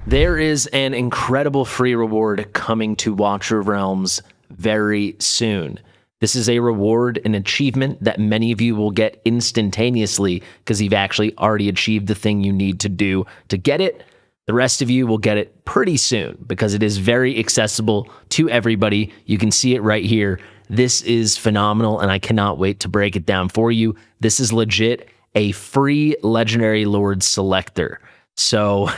There is an incredible free reward coming to Watcher Realms very soon. This is a reward, an achievement that many of you will get instantaneously because you've actually already achieved the thing you need to do to get it. The rest of you will get it pretty soon because it is very accessible to everybody. You can see it right here. This is phenomenal, and I cannot wait to break it down for you. This is legit a free Legendary Lord Selector. So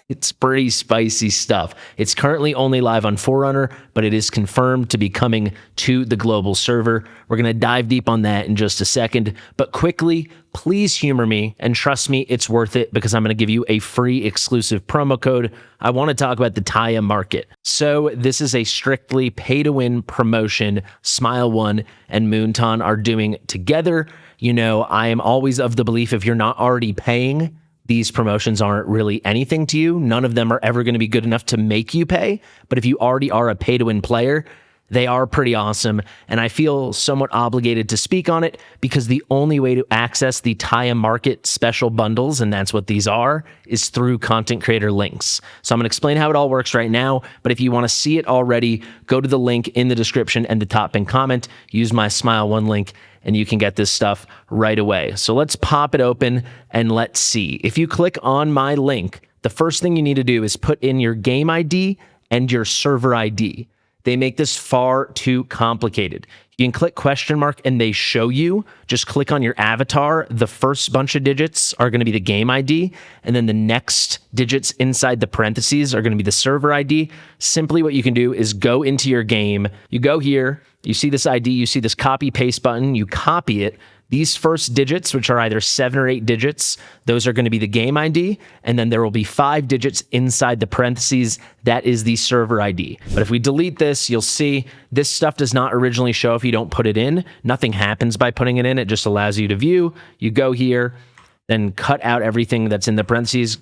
it's pretty spicy stuff. It's currently only live on Forerunner, but it is confirmed to be coming to the global server. We're going to dive deep on that in just a second. But quickly, please humor me and trust me, it's worth it because I'm going to give you a free exclusive promo code. I want to talk about the Tya Market. So this is a strictly pay-to-win promotion SmileOne and Moonton are doing together. You know, I am always of the belief if you're not already paying, these promotions aren't really anything to you. None of them are ever going to be good enough to make you pay. But if you already are a pay-to-win player, they are pretty awesome. And I feel somewhat obligated to speak on it because the only way to access the Tya Market special bundles, and that's what these are, is through content creator links. So I'm going to explain how it all works right now. But if you want to see it already, go to the link in the description and the top pinned comment. Use my SmileOne link and you can get this stuff right away. So let's pop it open and let's see. If you click on my link, the first thing you need to do is put in your game ID and your server ID. They make this far too complicated. You can click question mark and they show you. Just click on your avatar. The first bunch of digits are going to be the game ID, and then the next digits inside the parentheses are going to be the server ID. Simply what you can do is go into your game. You go here, you see this ID, you see this copy paste button, you copy it. These first digits, which are either 7 or 8 digits, those are going to be the game ID, and then there will be 5 digits inside the parentheses. That is the server ID. But if we delete this, you'll see this stuff does not originally show if you don't put it in. Nothing happens by putting it in. It just allows you to view. You go here, then cut out everything that's in the parentheses,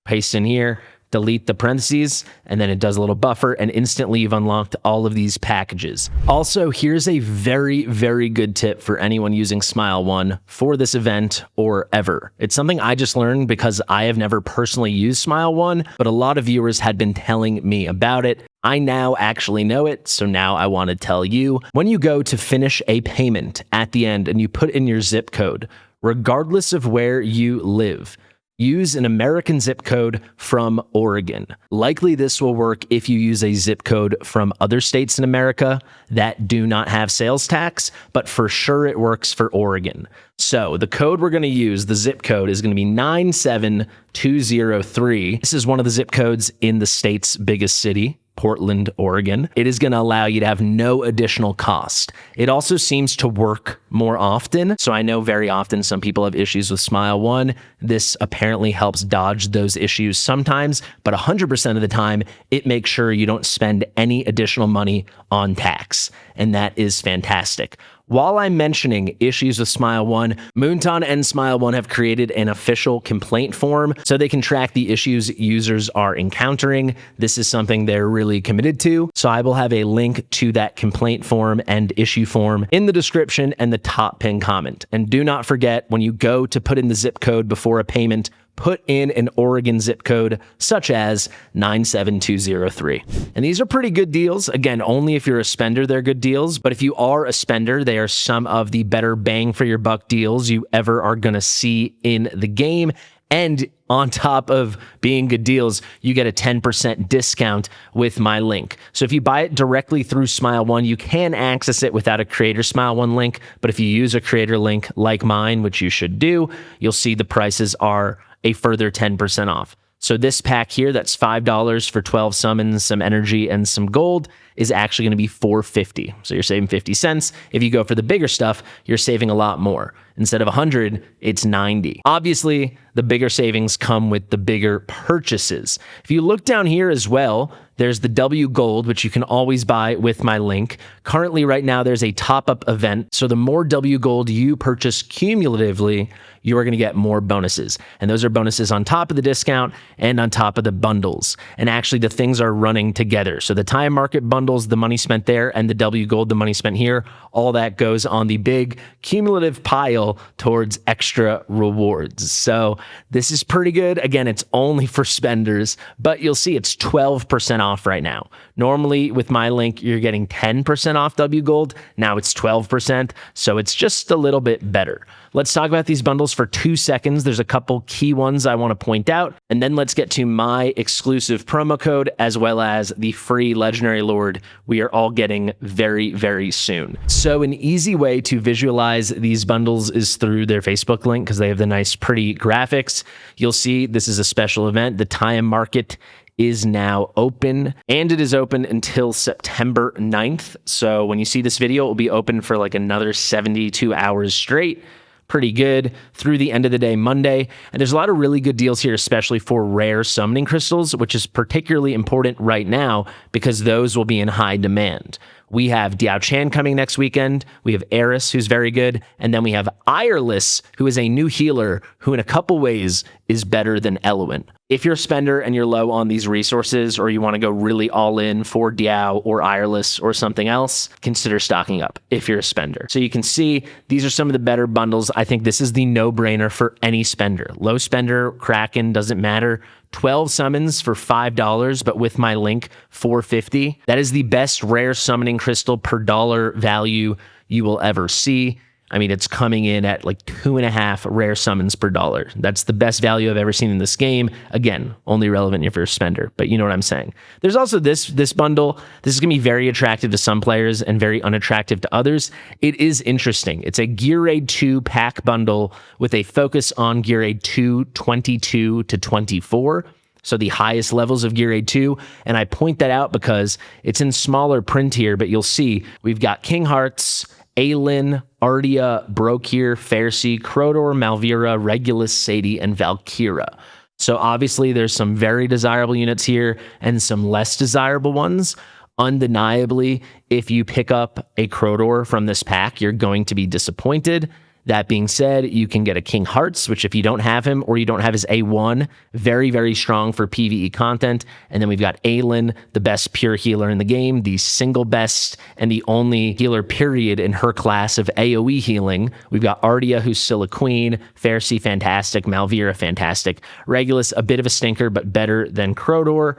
paste in here, delete the parentheses, and then it does a little buffer, and instantly you've unlocked all of these packages. Also, here's a very, very good tip for anyone using SmileOne for this event or ever. It's something I just learned because I have never personally used SmileOne, but a lot of viewers had been telling me about it. I now actually know it, so now I want to tell you. When you go to finish a payment at the end and you put in your zip code, regardless of where you live, use an American zip code from Oregon. Likely this will work if you use a zip code from other states in America that do not have sales tax, but for sure it works for Oregon. So the code we're going to use, the zip code, is going to be 97203. This is one of the zip codes in the state's biggest city, Portland, Oregon. It is going to allow you to have no additional cost. It also seems to work more often. So I know very often some people have issues with SmileOne. This apparently helps dodge those issues sometimes, but 100% of the time, it makes sure you don't spend any additional money on tax. And that is fantastic. While I'm mentioning issues with SmileOne, Moonton and SmileOne have created an official complaint form so they can track the issues users are encountering. This is something they're really committed to. So I will have a link to that complaint form and issue form in the description and the top pinned comment. And do not forget, when you go to put in the zip code before a payment, put in an Oregon zip code, such as 97203. And these are pretty good deals. Again, only if you're a spender, they're good deals. But if you are a spender, they are some of the better bang for your buck deals you ever are going to see in the game. And on top of being good deals, you get a 10% discount with my link. So if you buy it directly through SmileOne, you can access it without a creator SmileOne link. But if you use a creator link like mine, which you should do, you'll see the prices are a further 10% off. So this pack here, that's $5 for 12 summons, some energy, and some gold, is actually going to be $4.50. So you're saving 50 cents. If you go for the bigger stuff, you're saving a lot more. Instead of 100, it's 90. Obviously, the bigger savings come with the bigger purchases. If you look down here as well, there's the W Gold, which you can always buy with my link. Currently, right now, there's a top-up event. So the more W Gold you purchase cumulatively, you are going to get more bonuses. And those are bonuses on top of the discount and on top of the bundles. And actually, the things are running together. So the TyaMarket bundle bundles, the money spent there, and the W gold, the money spent here, all that goes on the big cumulative pile towards extra rewards. So this is pretty good. Again, it's only for spenders, but you'll see it's 12% off right now. Normally with my link, you're getting 10% off W gold. Now it's 12%. So it's just a little bit better. Let's talk about these bundles for 2 seconds. There's a couple key ones I want to point out, and then let's get to my exclusive promo code as well as the free Legendary Lord we are all getting very, very soon. So an easy way to visualize these bundles is through their Facebook link because they have the nice, pretty graphics. You'll see this is a special event. The TyaMarket is now open, and it is open until September 9th. So when you see this video, it will be open for like another 72 hours straight. Pretty good through the end of the day Monday. And there's a lot of really good deals here, especially for rare summoning crystals, which is particularly important right now because those will be in high demand. We have Diao Chan coming next weekend. We have Eris, who's very good. And then we have Ireless, who is a new healer who in a couple ways is better than Eloquent. If you're a spender and you're low on these resources, or you want to go really all in for Diao or Ireless or something else, consider stocking up if you're a spender. So you can see these are some of the better bundles. I think this is the no-brainer for any spender. Low spender, Kraken, doesn't matter. 12 summons for $5, but with my link, $4.50. That is the best rare summoning crystal per dollar value you will ever see. I mean, it's coming in at like 2.5 rare summons per dollar. That's the best value I've ever seen in this game. Again, only relevant if you're a spender, but you know what I'm saying. There's also this bundle. This is going to be very attractive to some players and very unattractive to others. It is interesting. It's a Gear Raid 2 pack bundle with a focus on Gear Raid 2, 22 to 24. So the highest levels of Gear Raid 2. And I point that out because it's in smaller print here, but you'll see we've got King Hearts, Aelin, Ardia, Brokir, Pharisee, Crotor, Malvira, Regulus, Sadie, and Valkyra. So obviously there's some very desirable units here and some less desirable ones. Undeniably, if you pick up a Crotor from this pack, you're going to be disappointed. That being said, you can get a King Hearts, which if you don't have him or you don't have his A1, very, very strong for PvE content. And then we've got Aelin, the best pure healer in the game, the single best and the only healer period in her class of AoE healing. We've got Ardia, who's still a queen, Pharisee, fantastic, Malvira, fantastic, Regulus, a bit of a stinker, but better than Crotor.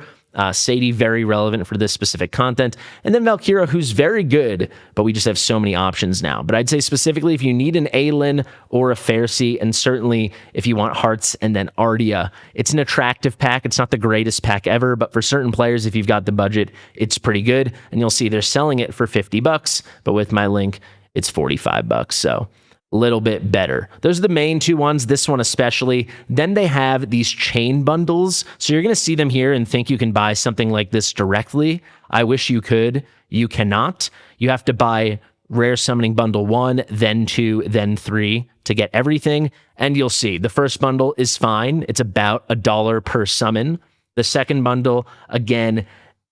Sadie, very relevant for this specific content. And then Valkyra, who's very good, but we just have so many options now. But I'd say specifically if you need an Aelin or a Pharisee, and certainly if you want Hearts and then Ardia, it's an attractive pack. It's not the greatest pack ever, but for certain players, if you've got the budget, it's pretty good. And you'll see they're selling it for $50, but with my link, it's $45. So little bit better. Those are the main two ones, this one especially. Then they have these chain bundles. So you're going to see them here and think you can buy something like this directly. I wish you could. You cannot. You have to buy Rare Summoning Bundle 1, then 2, then 3 to get everything. And you'll see the first bundle is fine. It's about $1 per summon. The second bundle, again,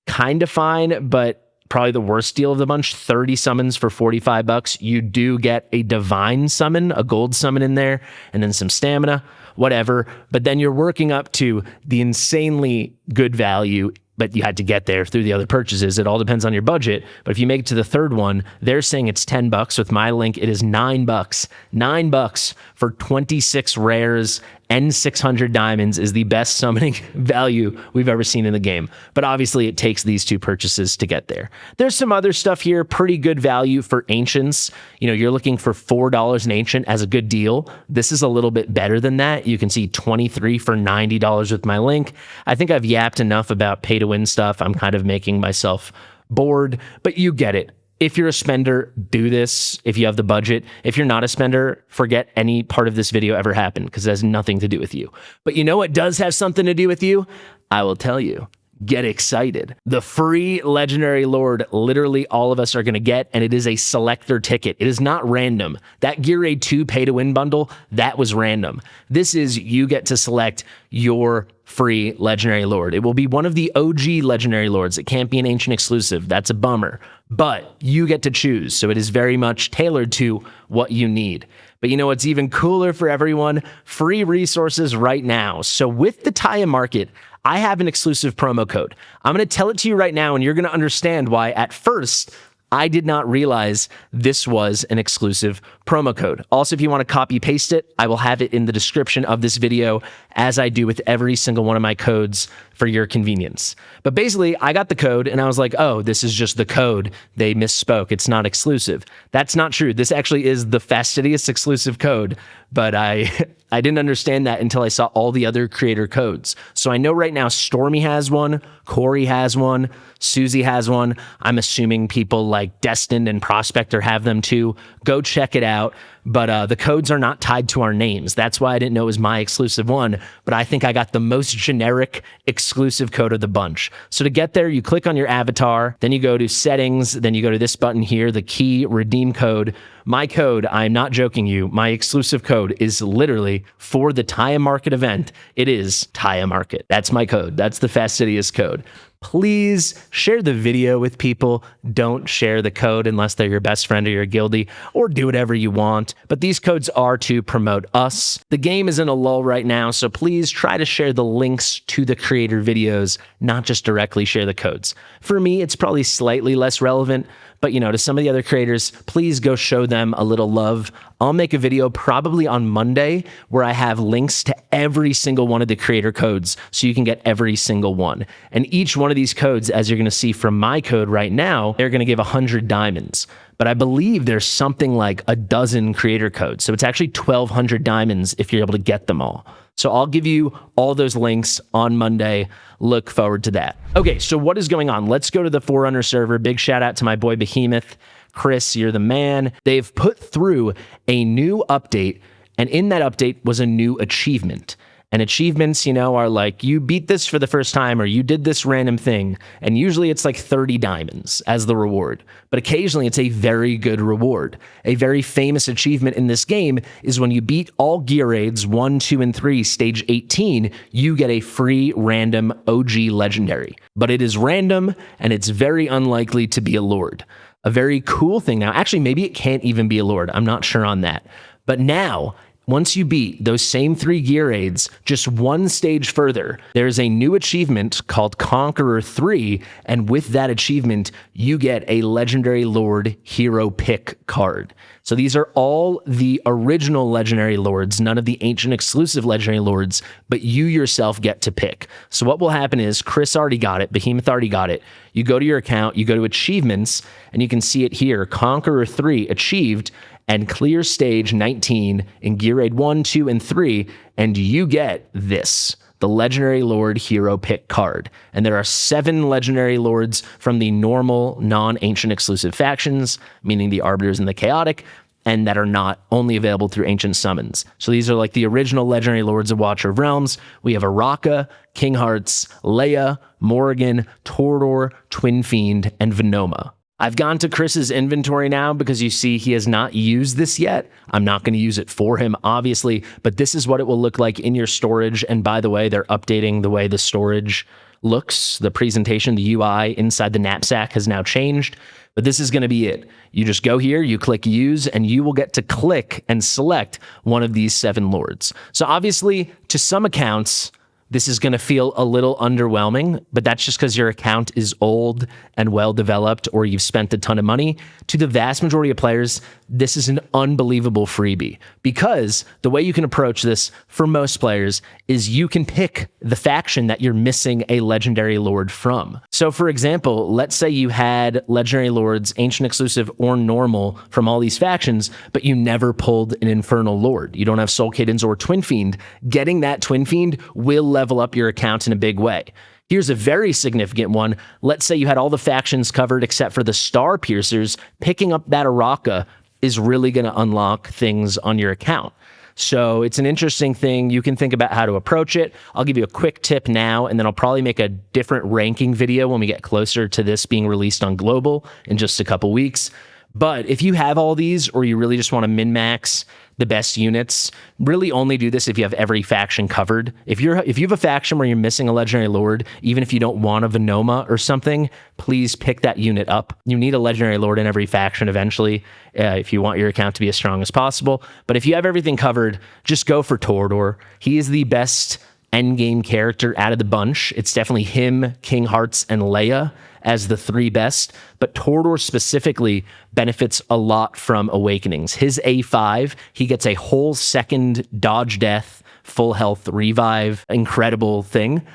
kind of fine, but probably the worst deal of the bunch, 30 summons for $45. You do get a divine summon, a gold summon in there, and then some stamina, whatever. But then you're working up to the insanely good value, but you had to get there through the other purchases. It all depends on your budget. But if you make it to the third one, they're saying it's $10. With my link, it is $9. $9 for 26 rares and 600 diamonds is the best summoning value we've ever seen in the game. But obviously it takes these two purchases to get there. There's some other stuff here, pretty good value for Ancients. You know, you're looking for $4 an Ancient as a good deal. This is a little bit better than that. You can see 23 for $90 with my link. I think I've yapped enough about pay to win stuff. I'm kind of making myself bored, but you get it. If you're a spender, do this if you have the budget. If you're not a spender, forget any part of this video ever happened because it has nothing to do with you. But you know what does have something to do with you? I will tell you. Get excited. The free Legendary Lord, literally all of us are going to get, and it is a selector ticket. It is not random. That Gear Raid 2 pay-to-win bundle, that was random. This is you get to select your free Legendary Lord. It will be one of the OG Legendary Lords. It can't be an Ancient exclusive. That's a bummer. But you get to choose, so it is very much tailored to what you need. But you know what's even cooler for everyone? Free resources right now. So with the Tya Market, I have an exclusive promo code. I'm going to tell it to you right now, and you're going to understand why at first I did not realize this was an exclusive promo code. Also, if you want to copy paste it, I will have it in the description of this video, as I do with every single one of my codes for your convenience. But basically, I got the code and I was like, oh, this is just the code. They misspoke. It's not exclusive. That's not true. This actually is the Fastidious exclusive code, but I didn't understand that until I saw all the other creator codes. So I know right now Stormy has one, Corey has one, Susie has one. I'm assuming people like Destined and Prospector have them too. Go check it out. But the codes are not tied to our names. That's why I didn't know it was my exclusive one, but I think I got the most generic exclusive code of the bunch. So to get there, you click on your avatar, then you go to settings, then you go to this button here, the key redeem code. My code, I'm not joking you, my exclusive code is literally for the TyaMarket event. It is TyaMarket. That's my code. That's the Fastidious code. Please share the video with people. Don't share the code unless they're your best friend or your guildie, or do whatever you want. But these codes are to promote us. The game is in a lull right now, so please try to share the links to the creator videos, not just directly share the codes. For me, it's probably slightly less relevant, but to some of the other creators, please go show them a little love. I'll make a video probably on Monday where I have links to every single one of the creator codes so you can get every single one. And each one of these codes, as you're going to see from my code right now, they're going to give 100 diamonds. But I believe there's something like a dozen creator codes. So it's actually 1,200 diamonds if you're able to get them all. So I'll give you all those links on Monday. Look forward to that. Okay, so what is going on? Let's go to the Forerunner server. Big shout out to my boy Behemoth. Chris, you're the man. They've put through a new update, and in that update was a new achievement. And achievements, are like, you beat this for the first time, or you did this random thing. And usually it's like 30 diamonds as the reward. But occasionally it's a very good reward. A very famous achievement in this game is when you beat all gear raids 1, 2, and 3, stage 18, you get a free random OG legendary. But it is random, and it's very unlikely to be a lord. A very cool thing now. Actually, maybe it can't even be a lord. I'm not sure on that. But now, once you beat those same 3 gear raids, just one stage further, there's a new achievement called Conqueror 3, and with that achievement, you get a Legendary Lord Hero Pick card. So these are all the original Legendary Lords, none of the ancient exclusive Legendary Lords, but you yourself get to pick. So what will happen is, Chris already got it, Behemoth already got it. You go to your account, you go to achievements, and you can see it here, Conqueror 3 achieved, and clear stage 19 in gear raid 1, 2, and 3, and you get this, the Legendary Lord Hero Pick card. And there are 7 Legendary Lords from the normal, non-ancient exclusive factions, meaning the Arbiters and the Chaotic, and that are not only available through ancient summons. So these are like the original Legendary Lords of Watcher of Realms. We have Araka, King Hearts, Leia, Morrigan, Torador, Twin Fiend, and Venoma. I've gone to Chris's inventory now because you see he has not used this yet. I'm not going to use it for him, obviously, but this is what it will look like in your storage. And by the way, they're updating the way the storage looks. The presentation, the UI inside the knapsack has now changed, but this is going to be it. You just go here, you click use, and you will get to click and select one of these 7 lords. So obviously, to some accounts, this is going to feel a little underwhelming, but that's just because your account is old and well-developed, or you've spent a ton of money. To the vast majority of players, this is an unbelievable freebie, because the way you can approach this for most players is you can pick the faction that you're missing a Legendary Lord from. So for example, let's say you had Legendary Lords, Ancient Exclusive or Normal, from all these factions, but you never pulled an Infernal Lord. You don't have Soul Kittens or Twin Fiend. Getting that Twin Fiend will level up your account in a big way. Here's a very significant one. Let's say you had all the factions covered except for the Star Piercers. Picking up that Araka is really going to unlock things on your account. So it's an interesting thing. You can think about how to approach it. I'll give you a quick tip now, and then I'll probably make a different ranking video when we get closer to this being released on global in just a couple weeks. But if you have all these, or you really just want to min-max the best units, really only do this if you have every faction covered. If you have a faction where you're missing a Legendary Lord, even if you don't want a Venoma or something, please pick that unit up. You need a Legendary Lord in every faction eventually, if you want your account to be as strong as possible. But if you have everything covered, just go for Torador. He is the best endgame character out of the bunch. It's definitely him, King Hearts, and Leia as the three best, but Torador specifically benefits a lot from Awakenings. His A5, he gets a whole second dodge death, full health revive, incredible thing.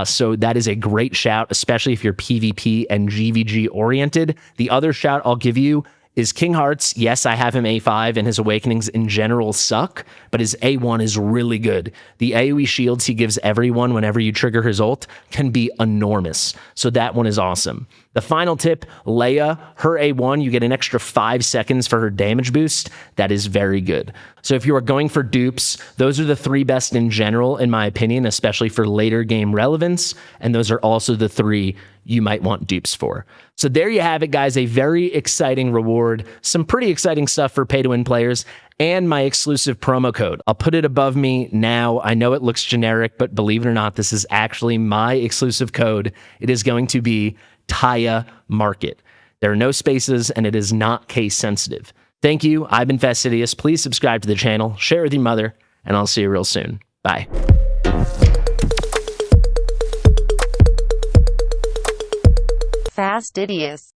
So that is a great shout, especially if you're PvP and GVG oriented. The other shout I'll give you is King Hearts. Yes, I have him A5, and his Awakenings in general suck, but his A1 is really good. The AoE shields he gives everyone whenever you trigger his ult can be enormous. So that one is awesome. The final tip, Leia, her A1, you get an extra 5 seconds for her damage boost. That is very good. So if you are going for dupes, those are the three best in general, in my opinion, especially for later game relevance. And those are also the three you might want dupes for. So there you have it, guys. A very exciting reward, some pretty exciting stuff for pay-to-win players, and my exclusive promo code. I'll put it above me now. I know it looks generic, but believe it or not, this is actually my exclusive code. It is going to be TyaMarket. There are no spaces, and it is not case sensitive. Thank you. I've been Fastidious. Please subscribe to the channel, share with your mother, and I'll see you real soon. Bye. Fastidious.